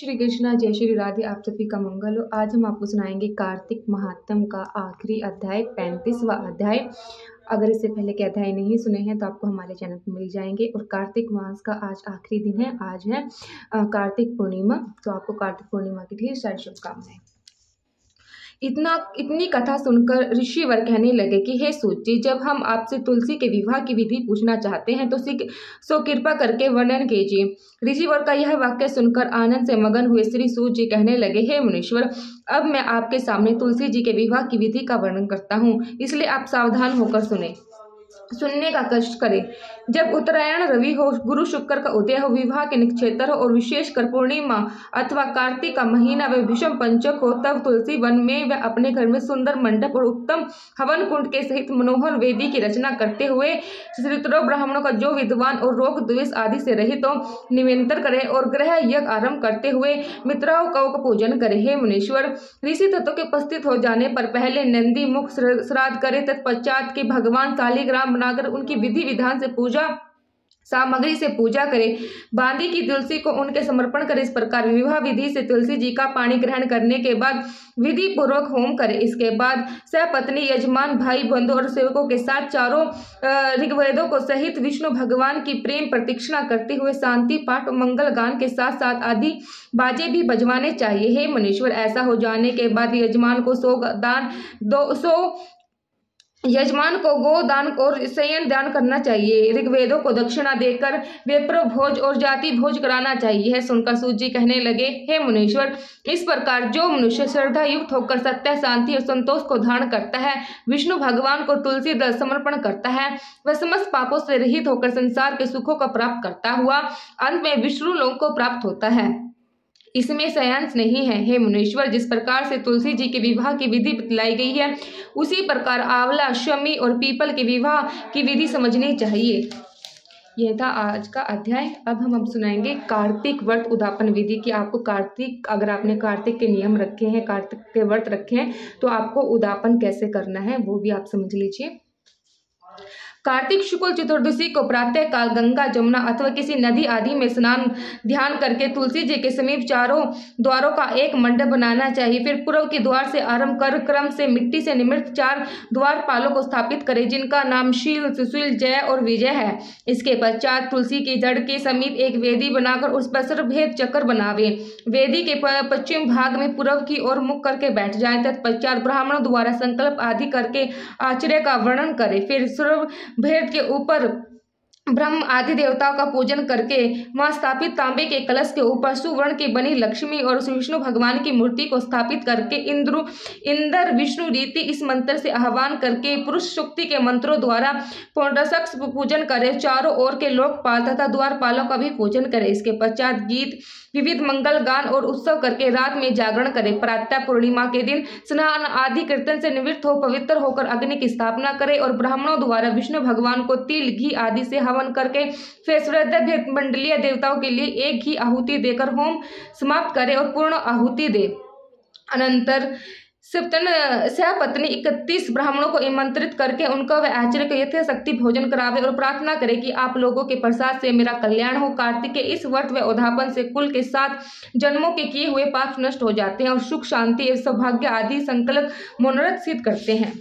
श्री कृष्णा, जय श्री राधे। आप सभी का मंगल हो। आज हम आपको सुनाएंगे कार्तिक महात्म का आखिरी अध्याय, 35वां अध्याय। अगर इससे पहले के अध्याय नहीं सुने हैं तो आपको हमारे चैनल पर मिल जाएंगे। और कार्तिक मास का आज आखिरी दिन है। आज है कार्तिक पूर्णिमा। तो आपको कार्तिक पूर्णिमा की ढेर सारी शुभकामनाएं। इतनी कथा सुनकर ऋषिवर कहने लगे कि हे सूत जी, जब हम आपसे तुलसी के विवाह की विधि पूछना चाहते हैं तो सो कृपा करके वर्णन कीजिए। ऋषिवर का यह वाक्य सुनकर आनंद से मगन हुए श्री सूत जी कहने लगे, हे मुनीश्वर, अब मैं आपके सामने तुलसी जी के विवाह की विधि का वर्णन करता हूँ, इसलिए आप सावधान होकर सुनने का कष्ट करें। जब उत्तरायण रवि हो, गुरु शुक्र का उदय हो, विवाह के नक्षत्र हो और विशेषकर पूर्णिमा अथवा कार्तिक का महीना व भीषम पंचक हो, तब तुलसी वन में व अपने घर में सुंदर मंडप और उत्तम हवन कुंड के सहित मनोहर वेदी की रचना करते हुए श्रोत्रिय ब्राह्मणों का जो विद्वान और रोग द्वेष आदि से रहित हो, निमंत्रण करे और ग्रह यज्ञ आरंभ करते हुए मित्राओं का पूजन करे। हे मुनीश्वर, ऋषि तत्व के उपस्थित हो जाने पर पहले नंदी मुख श्राद्ध करे, तत्पश्चात के भगवान शालिग्राम बनाकर उनकी विधि विधान से पूजा सामग्री से पूजा करे, बांदी की तुलसी को उनके समर्पण करे। इस प्रकार विवाह विधि से तुलसी जी का पानी ग्रहण करने के बाद विधि पूर्वक होम करे। इसके बाद सपत्नी, यजमान, भाई बंधु और सेवकों के साथ चारों ऋग्वेदों को सहित विष्णु भगवान की प्रेम प्रतीक्षणा करते हुए शांति पाठ और मंगल गान के साथ साथ आदि बाजे भी बजवाने चाहिए। हे मुनीश्वर, ऐसा हो जाने के बाद यजमान को गोदान और शयन दान करना चाहिए। ऋग्वेदों को दक्षिणा देकर विप्र भोज और जाति भोज कराना चाहिए। है सुनकर सूत जी कहने लगे, हे मुनीश्वर, इस प्रकार जो मनुष्य श्रद्धा युक्त होकर सत्य, शांति और संतोष को धारण करता है, विष्णु भगवान को तुलसी दल समर्पण करता है, वह समस्त पापों से रहित होकर संसार के सुखों का प्राप्त करता हुआ अंत में विष्णु लोक को प्राप्त होता है। इसमें सायांश नहीं है। हे मुनीश्वर, जिस प्रकार से तुलसी जी के विवाह की विधि बतलाई गई है, उसी प्रकार आंवला, शमी और पीपल के विवाह की विधि समझनी चाहिए। यह था आज का अध्याय। अब हम सुनाएंगे कार्तिक व्रत उद्यापन विधि की। आपको कार्तिक, अगर आपने कार्तिक के नियम रखे हैं, कार्तिक के व्रत रखे हैं, तो आपको उद्यापन कैसे करना है वो भी आप समझ लीजिए। कार्तिक शुक्ल चतुर्दशी को प्रातः काल गंगा, जमुना अथवा किसी नदी आदि में स्नान ध्यान करके तुलसी जी के समीप चारों द्वारों का एक मंडप बनाना चाहिए। फिर पूर्व के द्वार से आरंभ कर क्रम से मिट्टी से निर्मित 4 द्वारपालों को स्थापित करें, जिनका नाम शील, सुशील, जय और विजय है। इसके पश्चात तुलसी की जड़ के समीप एक वेदी बनाकर उस पर सर्वभेद चक्र बनावे। वेदी के पश्चिम भाग में पूर्व की ओर मुख करके बैठ जाए। तत्पश्चात ब्राह्मणों द्वारा संकल्प आदि करके आश्चर्य का वर्णन करे। फिर सर्व भेद के ऊपर ब्रह्म आदि देवताओं का पूजन करके वहां स्थापित तांबे के कलश के ऊपर सुवर्ण की बनी लक्ष्मी और विष्णु भगवान की मूर्ति को स्थापित करके इंद्र विष्णु रीति इस मंत्र से आह्वान करके पुरुष शक्ति के मंत्रों द्वारा पुंडरक पूजन करे। चारों ओर के लोकपाल तथा द्वारपालों का भी पूजन करे। इसके पश्चात गीत, विविध मंगल गान और उत्सव करके रात में जागरण करे। प्रातः पूर्णिमा के दिन स्नान आदि कीर्तन से निवृत्त हो पवित्र होकर अग्नि की स्थापना करे और ब्राह्मणों द्वारा विष्णु भगवान को तिल, घी आदि से हवन करके फिर श्रद्धा मंडलीय देवताओं के लिए एक ही आहुति देकर होम समाप्त करे और पूर्ण आहुति दे। अनंतर सपत्नी 31 ब्राह्मणों को आमंत्रित करके उनका वह आचार्य को यथाशक्ति भोजन करावे और प्रार्थना करे कि आप लोगों के प्रसाद से मेरा कल्याण हो। कार्तिक के इस व्रत व उद्यापन से कुल के 7 जन्मों के किए हुए पाप नष्ट हो जाते हैं और सुख, शांति एवं सौभाग्य आदि संकल्प मनोरथ सिद्ध करते हैं।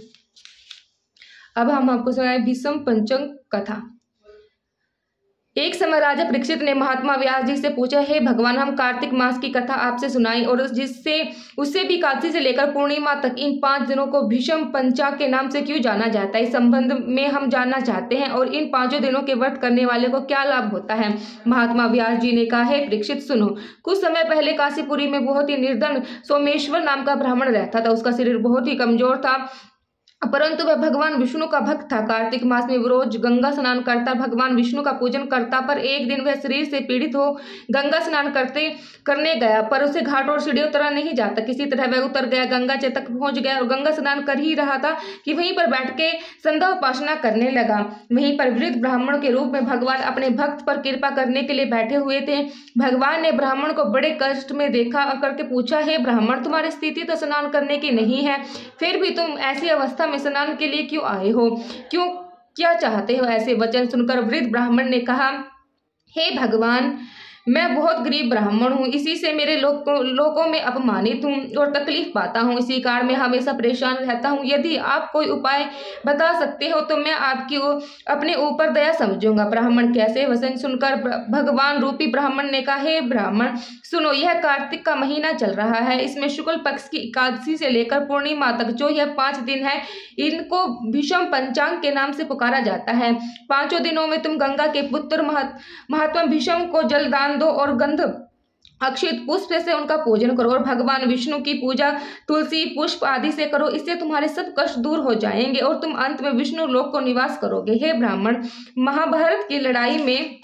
अब हम आपको सुनाए भीष्म पंचक कथा। एक समय राजा परीक्षित ने महात्मा व्यास जी से पूछा, हे भगवान, हम कार्तिक मास की कथा आपसे सुनाई और उससे भी काशी से लेकर पूर्णिमा तक इन 5 दिनों को भीष्म पंचाक के नाम से क्यों जाना जाता है? इस संबंध में हम जानना चाहते हैं और इन 5 दिनों के व्रत करने वाले को क्या लाभ होता है। महात्मा व्यास जी ने कहा, हे परीक्षित, सुनो। कुछ समय पहले काशीपुरी में बहुत ही निर्धन सोमेश्वर नाम का ब्राह्मण रहता था। उसका शरीर बहुत ही कमजोर था, परंतु वह भगवान विष्णु का भक्त था। कार्तिक मास में रोज गंगा स्नान करता, भगवान विष्णु का पूजन करता। पर एक दिन वह शरीर से पीड़ित हो गंगा स्नान करने गया, पर उसे घाट और सीढ़ी उतरा नहीं जाता। किसी तरह वह उतर गया, गंगा तक पहुंच गया और गंगा स्नान कर ही रहा था कि वहीं पर बैठ के संध्या उपासना करने लगा। वहीं पर वृद्ध ब्राह्मण के रूप में भगवान अपने भक्त पर कृपा करने के लिए बैठे हुए थे। भगवान ने ब्राह्मण को बड़े कष्ट में देखा और करके पूछा, हे ब्राह्मण, तुम्हारी स्थिति तो स्नान करने की नहीं है, फिर भी तुम ऐसी अवस्था में स्नान के लिए क्यों आए हो? क्या चाहते हो? ऐसे वचन सुनकर वृद्ध ब्राह्मण ने कहा, हे भगवान, मैं बहुत गरीब ब्राह्मण हूँ, इसी से मेरे लोगों में अपमानित हूँ और तकलीफ पाता हूँ। इसी कारण मैं हमेशा परेशान रहता हूँ। यदि आप कोई उपाय बता सकते हो तो मैं आपकी अपने ऊपर दया समझूंगा। ब्राह्मण कैसे वचन सुनकर भगवान रूपी ब्राह्मण ने कहा, हे ब्राह्मण सुनो, यह कार्तिक का महीना चल रहा है। इसमें शुक्ल पक्ष की एकादशी से लेकर पूर्णिमा तक जो यह 5 दिन है, इनको भीषम पंचांग के नाम से पुकारा जाता है। 5 दिनों में तुम गंगा के पुत्र महात्मा भीष्म को जल दान दो और गंध अक्षित पुष्प से उनका पूजन करो और भगवान विष्णु की पूजा तुलसी पुष्प आदि से करो। इससे तुम्हारे सब कष्ट दूर हो जाएंगे और तुम अंत में विष्णु लोक को निवास करोगे। हे ब्राह्मण, महाभारत की लड़ाई में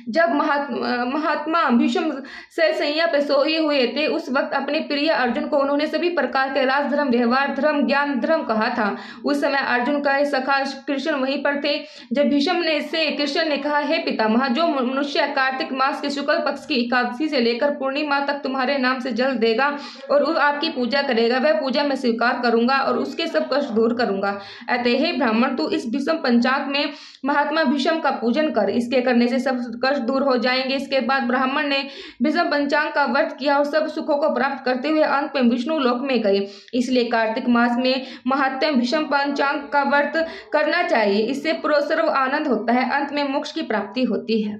जब महात्मा भीष्म शैलशैया पे सोए हुए थे, उस वक्त अपने प्रिय अर्जुन को उन्होंने सभी प्रकार के राजधर्म, व्यवहार धर्म, ज्ञान धर्म कहा था। उस समय अर्जुन का सखा कृष्ण वहीं पर थे। जब भीष्म ने से कृष्ण ने कहा, हे पितामह, जो मनुष्य कार्तिक मास के शुक्ल पक्ष की एकादशी से लेकर पूर्णिमा तक तुम्हारे नाम से जल देगा और आपकी पूजा करेगा, वह पूजा मैं स्वीकार करूंगा और उसके सब कष्ट दूर करूंगा। अतः हे ब्राह्मण, तू इस भीष्म पंचांग में महात्मा भीष्म का पूजन कर, इसके करने से सब कष्ट दूर हो जाएंगे। इसके बाद ब्राह्मण ने भीष्म पंचांग का व्रत किया और सब सुखों को प्राप्त करते हुए अंत में विष्णु लोक में गए। इसलिए कार्तिक मास में महात्मा भीष्म पंचांग का व्रत करना चाहिए। इससे सर्व आनंद होता है, अंत में मोक्ष की प्राप्ति होती है।